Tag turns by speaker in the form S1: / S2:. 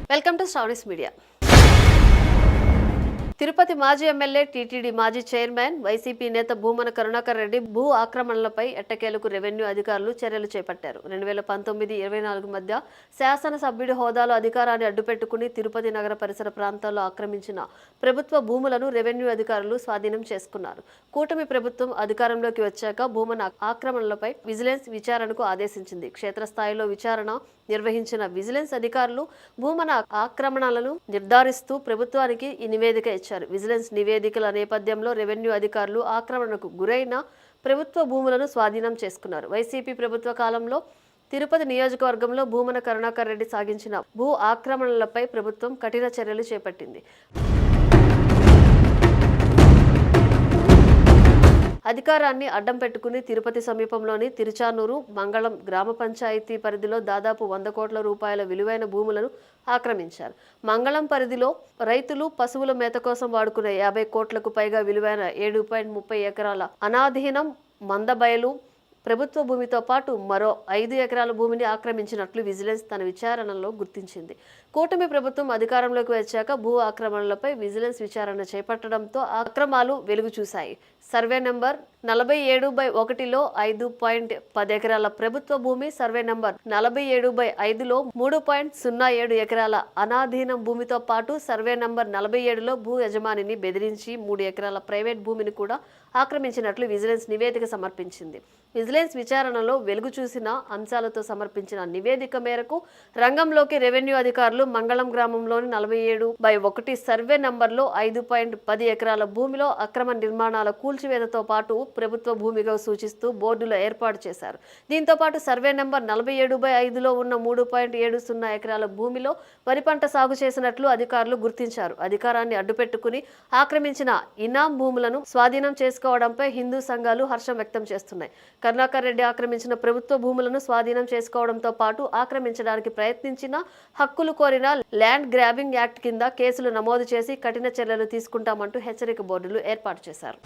S1: Welcome to Starnis media. Tirupati మాజీ MLA TTD మాజీ chairman YCP నేత భూమన కరుణాకర్ రెడ్డి భూ ఆక్రమణలపై ఎట్టకేలకు రెవెన్యూ అధికారులు చర్యలు చేపట్టారు. 2019-24 మధ్య శాసనసభ్యుడి హోదాలో అధికారాన్ని అడ్డుపెట్టుకుని తిరుపతి నగర పరిసర ప్రాంతాల్లో ఆక్రమించిన ప్రభుత్వ భూములను రెవెన్యూ అధికారులు స్వాధీనం చేసుకున్నారు. కూటమి ప్రభుత్వం అధికారంలోకి వచ్చాక భూమన ఆక్రమణలపై విజిలెన్స్ విచారణకు ఆదేశించింది. క్షేత్రస్థాయిలో విచారణ నిర్వహించిన విజిలెన్స్ అధికారులు భూమన ఆక్రమణలను నిర్ధారిస్తూ ప్రభుత్వానికి ఈ నివేదిక ఇచ్చారు. విజిలెన్స్ నివేదికల నేపథ్యంలో రెవెన్యూ అధికారులు ఆక్రమణకు గురైన ప్రభుత్వ భూములను స్వాధీనం చేసుకున్నారు. వైసీపీ ప్రభుత్వ కాలంలో తిరుపతి నియోజకవర్గంలో భూమన కరుణాకర్ రెడ్డి సాగించిన భూ ఆక్రమణలపై ప్రభుత్వం కఠిన చర్యలు చేపట్టింది. అధికారాన్ని అడ్డం పెట్టుకుని తిరుపతి సమీపంలోని తిరుచానూరు మంగళం గ్రామ పంచాయతీ పరిధిలో దాదాపు 100 కోట్ల రూపాయల విలువైన భూములను ఆక్రమించారు. మంగళం పరిధిలో రైతులు పశువుల మేత కోసం వాడుకునే 50 కోట్లకు పైగా విలువైన 7.30 ఎకరాల అనాధీనం మందబయలు ప్రభుత్వ భూమితో పాటు మరో 5 ఎకరాల భూమిని ఆక్రమించినట్లు విజిలెన్స్ తన విచారణలో గుర్తించింది. కూటమి ప్రభుత్వం అధికారంలోకి వచ్చాక భూ ఆక్రమణలపై విజిలెన్స్ విచారణ చేపట్టడంతో అక్రమాలు వెలుగు చూశాయి. సర్వే నెంబర్ 47/1లో 5.10 ఎకరాల ప్రభుత్వ భూమి, సర్వే నెంబర్ 47/5లో 3.07 ఎకరాల అనాధీనం భూమితో పాటు సర్వే నెంబర్ 47లో భూ యజమానిని బెదిరించి 3 ఎకరాల ప్రైవేట్ భూమిని కూడా ఆక్రమించినట్లు విజిలెన్స్ నివేదిక సమర్పించింది. విజిలెన్స్ విచారణలో వెలుగు చూసిన అంశాలతో సమర్పించిన నివేదిక మేరకు రంగంలోకి రెవెన్యూ అధికారులు మంగళం గ్రామంలోని 47/1 సర్వే నంబర్లో 5.10 ఎకరాల భూమిలో అక్రమ నిర్మాణాల కూల్చివేతతో పాటు ప్రభుత్వ భూమిగా సూచిస్తూ బోర్డులు ఏర్పాటు చేశారు. దీంతో పాటు సర్వే నంబర్ 47/5లో ఉన్న 3.70 ఎకరాల భూమిలో వరి పంట సాగు చేసినట్లు అధికారులు గుర్తించారు. అధికారాన్ని అడ్డుపెట్టుకుని ఆక్రమించిన ఇనాం భూములను స్వాధీనం చేసుకోవడంపై హిందూ సంఘాలు హర్షం వ్యక్తం చేస్తున్నాయి. కరుణాకర్ రెడ్డి ఆక్రమించిన ప్రభుత్వ భూములను స్వాధీనం చేసుకోవడంతో పాటు ఆక్రమించడానికి ప్రయత్నించిన హక్కులు కోరిన ల్యాండ్ గ్రాబింగ్ యాక్ట్ కింద కేసులు నమోదు చేసి కఠిన చర్యలు తీసుకుంటామంటూ హెచ్చరిక బోర్డులు ఏర్పాటు చేశారు.